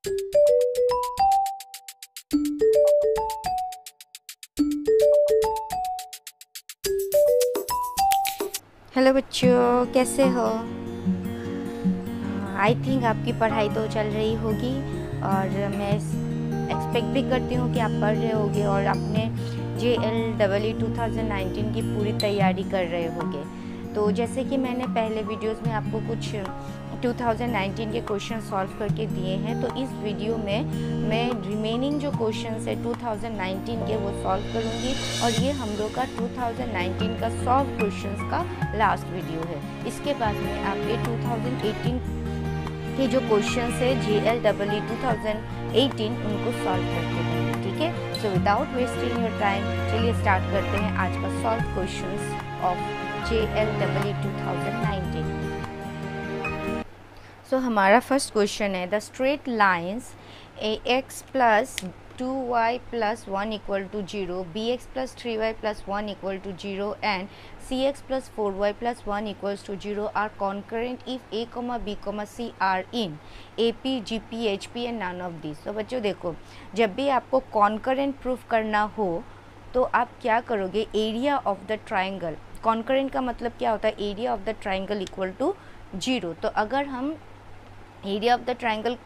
Hello बच्चों, कैसे हो? आई थिंक आपकी पढ़ाई तो चल रही होगी और मैं एक्सपेक्ट भी करती हूँ कि आप पढ़ रहे होगे और अपने JLEE 2019 की पूरी तैयारी कर रहे होगे। तो जैसे कि मैंने पहले वीडियोस में आपको कुछ 2019 के क्वेश्चन सॉल्व करके दिए हैं, तो इस वीडियो में मैं रिमेनिंग जो क्वेश्चंस है 2019 के वो सॉल्व करूंगी और ये हम लोग का 2019 का सॉल्व क्वेश्चंस का लास्ट वीडियो है। इसके बाद में आपके 2018 के जो क्वेश्चंस है JLEE 2018 उनको सॉल्व करके देंगे, ठीक है। So without wasting your time चलिए स्टार्ट करते हैं आज का solve questions of JLEE 2019। So हमारा फर्स्ट क्वेश्चन है the straight lines ax plus 2y plus 1 equal to 0, bx plus 3y plus 1 equal to 0 and cx plus 4y plus 1 equals to 0 are concurrent if a, b, c are in AP, GP, HP and none of this. तो बच्चों देखो, जब भी आपको concurrent proof करना हो तो आप क्या करोगे, area of the triangle, concurrent का मतलब क्या होता है, area of the triangle equal to 0। तो अगर हम एरिया ऑफ द ट्राइंगल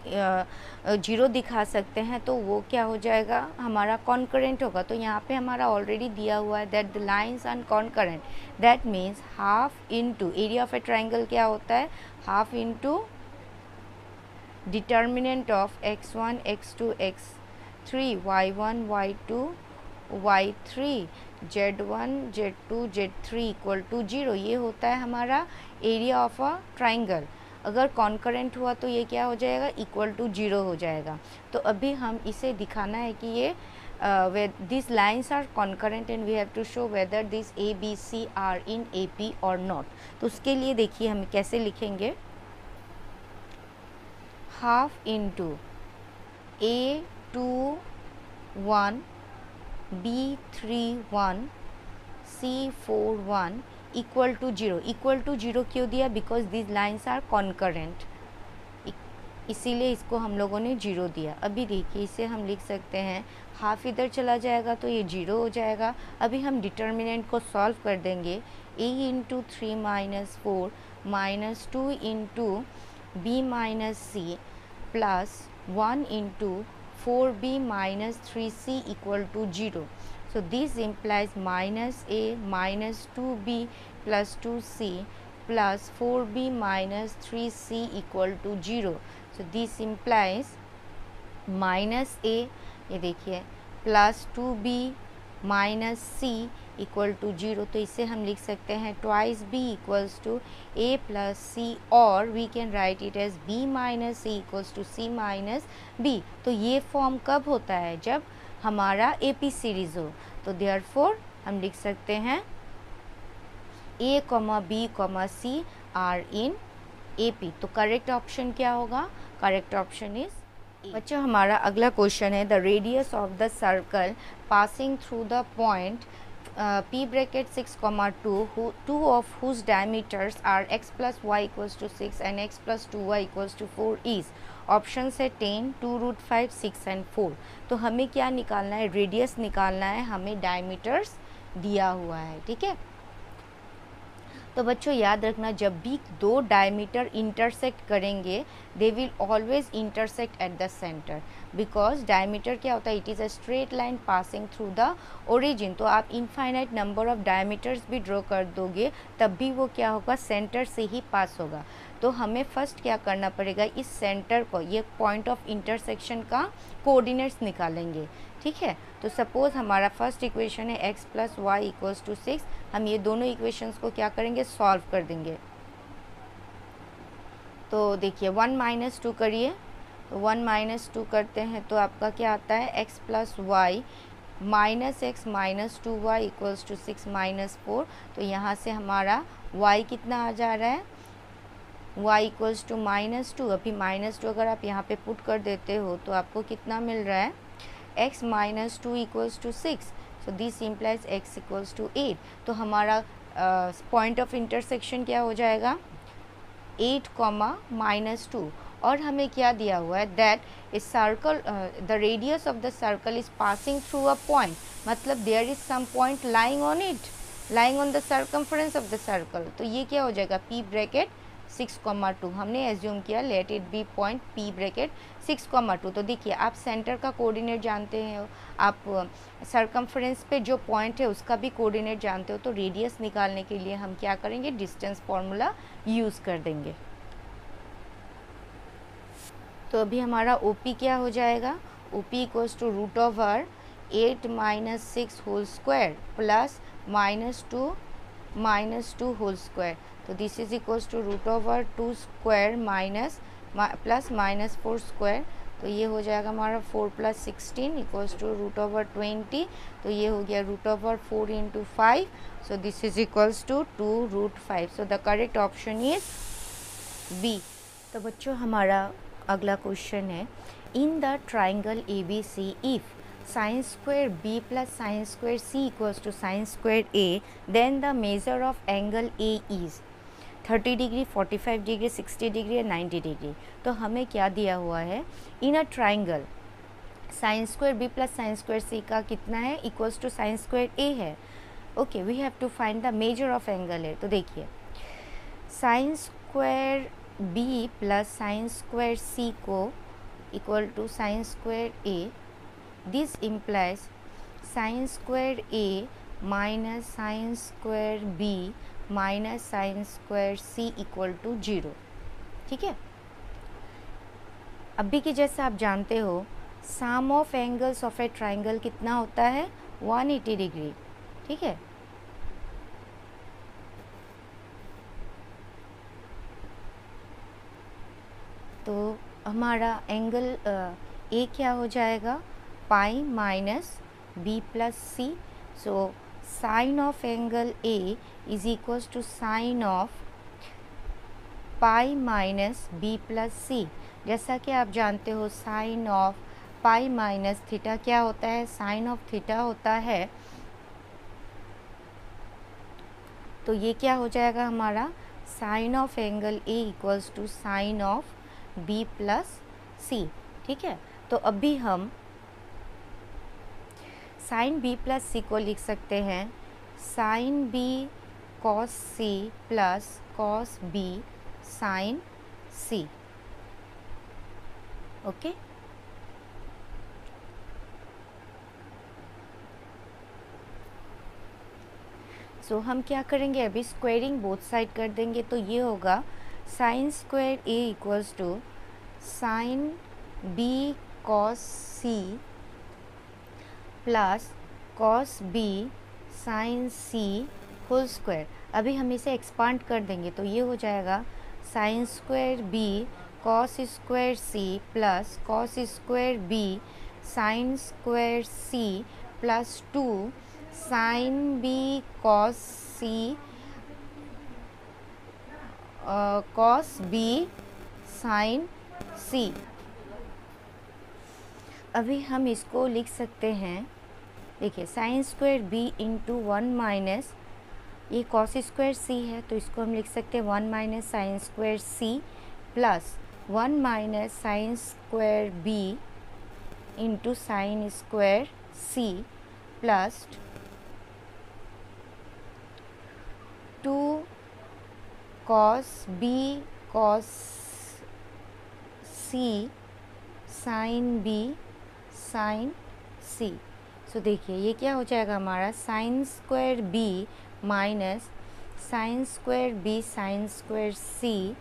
0 दिखा सकते हैं तो वो क्या हो जाएगा, हमारा कॉन्करेंट होगा। तो यहाँ पे हमारा ऑलरेडी दिया हुआ है that the lines are concurrent, that means half into area of a triangle क्या होता है, half into determinant of x1 x2 x3 y1 y2 y3 z1 z2 z3 equal to 0। ये होता है हमारा एरिया ऑफ अ ट्राइंगल। अगर concurrent हुआ तो ये क्या हो जाएगा, इक्वल टू 0 हो जाएगा। तो अभी हम इसे दिखाना है कि ये this lines are concurrent and we have to show whether this A, B, C are in AP और नॉट। तो उसके लिए देखिए हम कैसे लिखेंगे, half into A2 1 B3 1 C4 1 equal to 0। Equal to 0 क्यों दिया, because this lines are concurrent, इसीलिए इसको हम लोगों ने 0 दिया। अभी देखिए इसे हम लिख सकते हैं, हाफ इधर चला जाएगा तो ये 0 हो जाएगा। अभी हम डिटर्मिनेंट को सॉल्व कर देंगे, A into 3 minus 4 minus 2 into B minus C plus 1 into 4B minus 3C equal to 0। So this implies minus A minus 2B plus 2C plus 4B minus 3C equal to 0. So this implies minus A, ये देखिए, plus 2B minus C equal to 0। तो इसे हम लिख सकते हैं twice B equals to A plus C, और we can write it as B minus C equals to C minus B। तो ये फॉर्म कब होता है, जब हमारा AP सीरीज हो। तो देयरफॉर हम लिख सकते हैं A, B, C are in AP। तो करेक्ट ऑप्शन क्या होगा, करेक्ट ऑप्शन इज। बच्चों हमारा अगला क्वेश्चन है the radius of the circle passing through the point P bracket 6, 2 of whose diameters are x plus y equals to 6 and x plus 2y equals to 4 is। Option है 10, 2√5, 6 and 4। तो हमें क्या निकालना है, रेडियस निकालना है, हमें डायमीटर्स दिया हुआ है, ठीक है। तो बच्चों याद रखना, जब भी दो डायमीटर इंटरसेक्ट करेंगे they will always intersect at the centre, because diameter क्या होता है, it is a straight line passing through the origin. तो आप इनफाइनाइट नंबर ऑफ डायमीटर्स भी ड्रॉ कर दोगे तब भी वो क्या होगा, सेंटर से ही पास होगा। तो हमें फर्स्ट क्या करना पड़ेगा, इस सेंटर को, ये पॉइंट ऑफ इंटरसेक्शन का कोऑर्डिनेट्स निकालेंगे, ठीक है। तो सपोज़ हमारा फर्स्ट इक्वेशन है x plus y equals to 6। हम ये दोनों इक्वेशंस को क्या करेंगे, सॉल्व कर देंगे। तो देखिए 1 माइनस 2 करिए, तो 1 माइनस 2 करते हैं तो आपका क्या आता है, x plus y minus x minus 2y equals to 6 minus 4। तो यहाँ से हमारा y कितना आ जा रहा है, y इक्वल्स टू माइनस 2। अभी माइनस 2 अगर आप यहाँ पे पुट कर देते हो तो आपको कितना मिल रहा है, x minus 2 equals to 6। So this implies x equals to 8। तो हमारा पॉइंट ऑफ इंटरसेक्शन क्या हो जाएगा, 8 कॉमा माइनस 2। और हमें क्या दिया हुआ है that a circle the radius of the circle is passing through a point, मतलब there is some point lying on it, lying on the circumference of the circle. तो ये क्या हो जाएगा पी ब्रैकेट 6,2 हमने एज्यूम किया let it be point P bracket 6,2। तो देखिए आप सेंटर का कोऑर्डिनेट जानते हैं, आप सर्कमफ्रेंस पे जो पॉइंट है उसका भी कोऑर्डिनेट जानते हो, तो रेडियस निकालने के लिए हम क्या करेंगे डिस्टेंस फॉर्मूला यूज़ कर देंगे। तो अभी हमारा OP क्या हो जाएगा, OP equals to root over 8 minus 6 whole square plus -2 whole square. तो this is equals to root over 2 square minus plus -4 square. तो ये हो जाएगा हमारा 4 + 16 इक्वल्स टू रूट ओवर 20। तो ये हो गया root over 4 × 5। So this is equals to 2√5। So the correct option is B. तो बच्चों हमारा अगला क्वेश्चन है इन द ट्राइंगल ABC इफ sin square B plus sin square C equals to sin square A, then the measure of angle A is 30 degree, 45 degree, 60 degree या 90 degree. तो हमें क्या दिया हुआ है in a triangle sin square B plus sin square C का कितना है equals to sin square A है। Okay we have to find the measure of angle है। तो देखिए sin square B plus sin square C को equal to sin square A, this implies sin square A minus sin square B minus sin square C equal to 0। ठीक है, अभी की जैसा आप जानते हो sum of angles of a triangle कितना होता है 180 डिग्री। ठीक है, तो हमारा एंगल ए क्या हो जाएगा pi minus B plus C. So sine of angle A is equals to sine of pi minus B plus C. जैसा कि आप जानते हो sine of pi minus theta क्या होता है, साइन ऑफ थीटा होता है। तो ये क्या हो जाएगा हमारा sine of angle A equals to sine of B plus C. ठीक है, तो अभी हम साइन बी प्लस सी को लिख सकते हैं sine B cos C plus cos B sine C. Okay, so हम क्या करेंगे अभी स्क्वायरिंग बोथ साइड कर देंगे। तो ये होगा sine square A equals to sine B cos C plus cos B sine C whole square. अभी हम इसे एक्सपांड कर देंगे तो ये हो जाएगा sine square B cos square C plus cos square B sine square C plus 2 sine B cos C cos B sine C. अभी हम इसको लिख सकते हैं, देखिए sine square B into 1 minus ये कॉस स्क्वायर सी है तो इसको हम लिख सकते हैं 1 minus sine square C plus 1 minus sine square B into sine square C plus 2 cos B cos C sine B sine C. So देखिए ये क्या हो जाएगा हमारा sine square B minus sine square B sine square C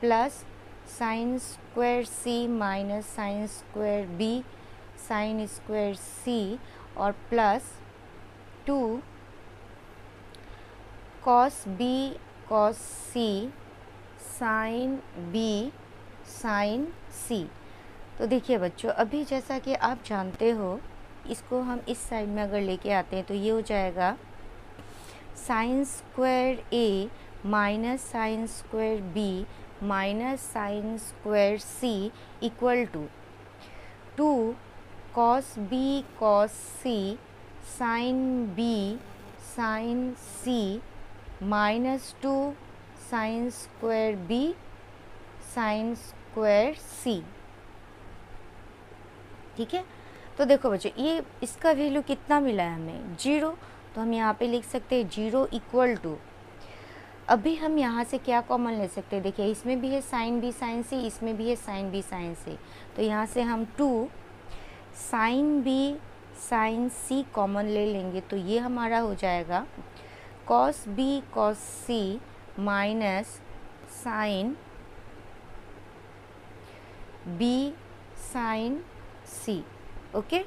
plus sine square C minus sine square B sine square C और plus 2 cos B cos C sine B sine C. तो देखिए बच्चों अभी जैसा कि आप जानते हो इसको हम इस साइड में अगर लेके आते हैं तो ये हो जाएगा sine square A minus sine square B minus sine square C equal to 2 cos B cos C sine B sine C minus 2 sine square B sine square C. ठीक है, तो देखो बच्चों ये इसका वैल्यू कितना मिला है हमें, 0, तो हम यहाँ पे लिख सकते हैं 0 इक्वल टू, अभी हम यहाँ से क्या कॉमन ले सकते हैं, देखिए इसमें भी है साइन बी साइन सी, इसमें भी है साइन बी साइन सी, तो यहाँ से हम 2 sine B sine C common ले लेंगे, तो ये हमारा हो जाएगा cos B cos C minus sine B sine C. Okay,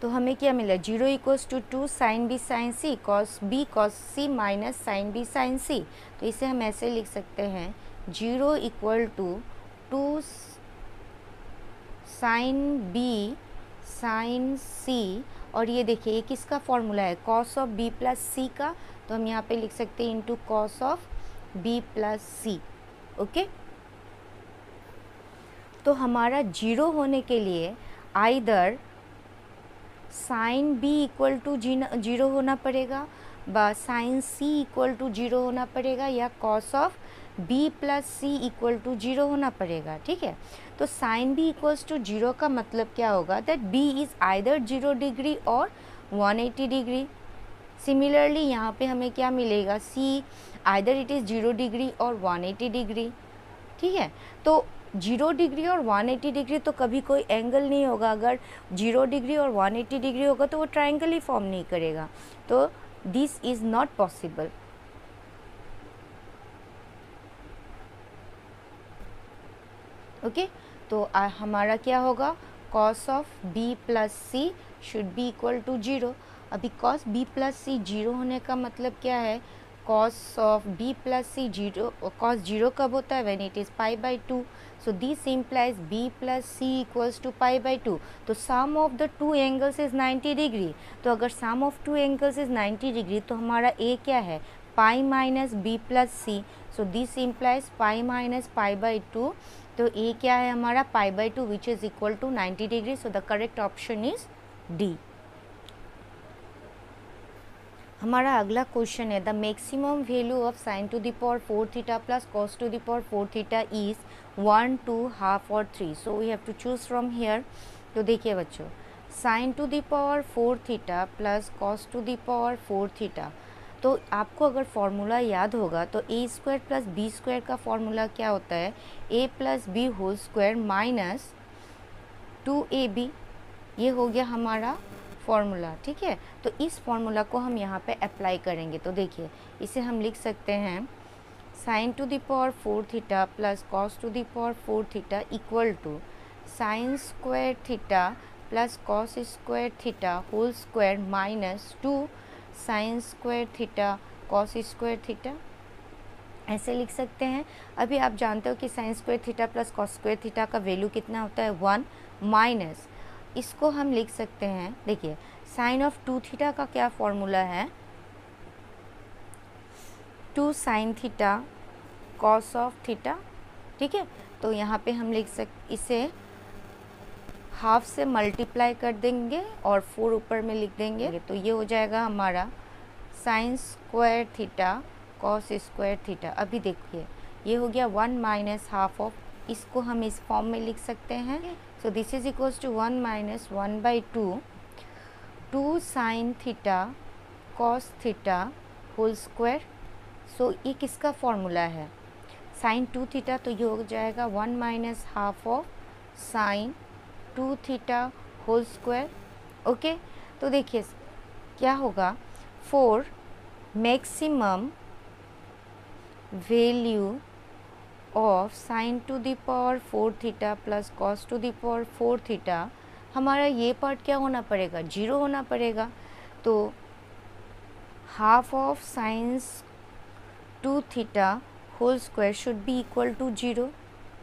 तो हमें क्या मिला, 0 equals to 2 sine B sine C cos B cos C minus sine B sine C, तो इसे हम ऐसे लिख सकते हैं 0 equal to 2 sine B sine C, और ये देखिए ये किसका फॉर्मूला है, cos of B plus C का, तो हम यहाँ पे लिख सकते हैं into cos of B plus C. Okay, तो हमारा 0 होने के लिए either sine B equal to 0 होना पड़ेगा, साइन सी इक्वल टू 0 होना पड़ेगा, या cos of B plus C equal to 0 होना पड़ेगा। ठीक है, तो साइन बी इक्वल्स टू 0 का मतलब क्या होगा, that B is either 0 degree और 180 डिग्री। सिमिलरली यहाँ पे हमें क्या मिलेगा, C either it is 0 degree और 180 डिग्री। ठीक है, तो 0 डिग्री और 180 डिग्री तो कभी कोई एंगल नहीं होगा, अगर 0 डिग्री और 180 डिग्री होगा तो वो ट्रायंगल ही फॉर्म नहीं करेगा, तो this is not possible. Okay, तो हमारा क्या होगा, cos of B plus C should be equal to 0। अभी कॉस बी प्लस सी 0 होने का मतलब क्या है, cos of B plus C 0, cos 0 कब होता है, when it is pi by 2, so this implies B plus C equals to pi by 2, तो sum of the two angles is 90 degree, तो अगर sum of two angles is 90 degree तो हमारा A क्या है, pi minus B plus C, so this implies pi minus pi by 2, तो ए क्या है हमारा, pi by 2 which is equal to 90 degree, so the correct option is D. हमारा अगला क्वेश्चन है, the maximum value of sine to the power 4 theta plus cos to the power 4 theta is 1, 2, half और 3, so we have to choose from here. तो देखिए बच्चों, sine to the power 4 theta plus cos to the power 4 theta, तो आपको अगर formula याद होगा तो A square plus B square का फॉर्मूला क्या होता है, A plus B whole square minus 2ab, ये हो गया हमारा फॉर्मूला। ठीक है, तो इस फॉर्मूला को हम यहाँ पे अप्लाई करेंगे, तो देखिए इसे हम लिख सकते हैं sine to the power 4 theta plus cos to the power 4 theta equal to sine square theta plus cos square theta whole square minus 2 sine square theta cos square theta, ऐसे लिख सकते हैं। अभी आप जानते हो कि sine square theta plus cos square theta का वैल्यू कितना होता है, 1, माइनस इसको हम लिख सकते हैं, देखिए साइन ऑफ 2 थीटा का क्या फॉर्मूला है, 2 sine theta cos of theta. ठीक है, तो यहाँ पे हम लिख इसे हाफ से मल्टीप्लाई कर देंगे और 4 ऊपर में लिख देंगे, तो ये हो जाएगा हमारा sine square theta cos square theta. अभी देखिए ये हो गया 1 माइनस हाफ ऑफ, इसको हम इस फॉर्म में लिख सकते हैं, so this is equals to 1 minus 1 by 2 sine theta cos theta whole square. So ये किसका फॉर्मूला है, साइन 2 थीटा, तो ये हो जाएगा 1 minus half of sine 2 theta whole square. Okay, तो देखिए क्या होगा, for maximum value of sine to the power 4 theta plus cos to the power 4 theta, हमारा ये पार्ट क्या होना पड़ेगा, 0 होना पड़ेगा, तो half of sine 2 theta whole square should be equal to 0।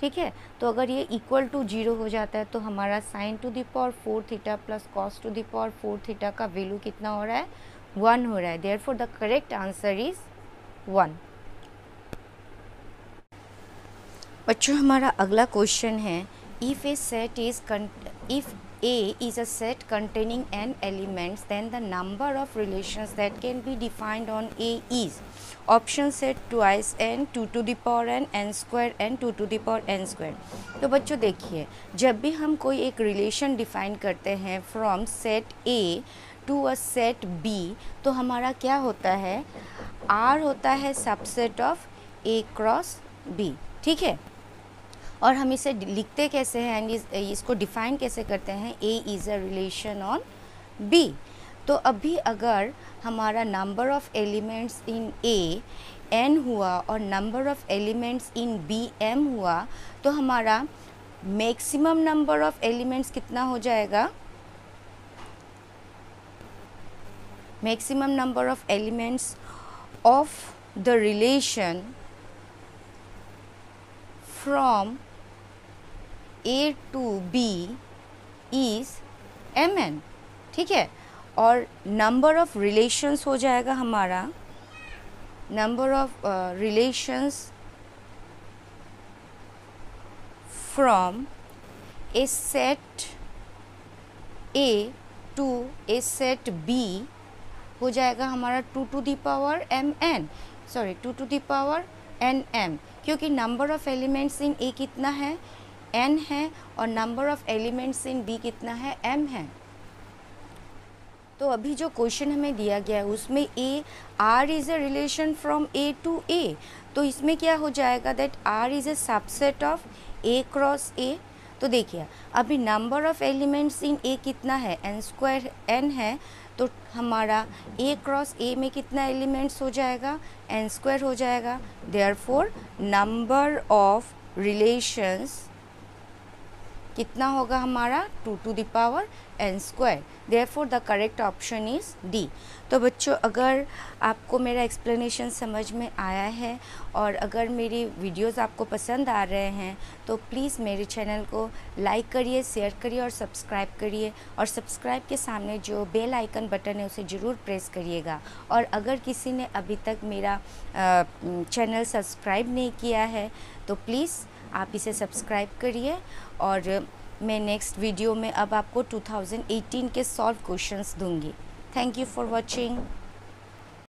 ठीक है, तो अगर ये इक्वल टू 0 हो जाता है तो हमारा sign to the power 4 theta plus cos to the power 4 theta का वैल्यू कितना हो रहा है, 1 हो रहा है, therefore the correct answer is 1। बच्चों हमारा अगला क्वेश्चन है, if A is a set containing n elements, then the number of relations that can be defined on A is option set twice n, 2 to the power n, n square n, 2 to the power n square। तो बच्चों देखिए, जब भी हम कोई एक relation define करते हैं from set A to a set B, तो हमारा क्या होता है, R होता है subset of A cross B, ठीक है। और हम इसे लिखते कैसे हैं एंड इसको डिफाइन कैसे करते हैं, A is a relation on B। तो अभी अगर हमारा number of elements in A n हुआ और number of elements in B m हुआ, तो हमारा मैक्सिमम नंबर ऑफ एलिमेंट्स कितना हो जाएगा, maximum number of elements of the relation from A to B is mn, ठीक है। और नंबर ऑफ रिलेशंस हो जाएगा हमारा, number of relations from a set A to a set B हो जाएगा हमारा 2 to the power mn, sorry 2 to the power nm, क्योंकि number of elements in A कितना है, n है, और number of elements in B कितना है, m है। तो अभी जो क्वेश्चन हमें दिया गया है उसमें R is a relation from A to A, तो इसमें क्या हो जाएगा that R is a subset of A cross A। तो देखिए अभी number of elements in A कितना है, n स्क्वायर n है, तो हमारा A क्रॉस A में कितना एलिमेंट्स हो जाएगा, n स्क्वायर हो जाएगा। देयरफॉर नंबर ऑफ रिलेशंस कितना होगा हमारा, 2 to the power n square। Therefore the correct option is D। तो बच्चों अगर आपको मेरा एक्सप्लेनेशन समझ में आया है और अगर मेरी वीडियोस आपको पसंद आ रहे हैं तो प्लीज़ मेरे चैनल को लाइक करिए, शेयर करिए और सब्सक्राइब करिए, और सब्सक्राइब के सामने जो बेल आइकन बटन है उसे ज़रूर प्रेस करिएगा। और अगर किसी ने अभी तक मेरा चैनल सब्सक्राइब नहीं किया है तो प्लीज़ आप इसे सब्सक्राइब करिए। और मैं नेक्स्ट वीडियो में अब आपको 2018 के सॉल्व क्वेश्चंस दूंगी। Thank you for watching.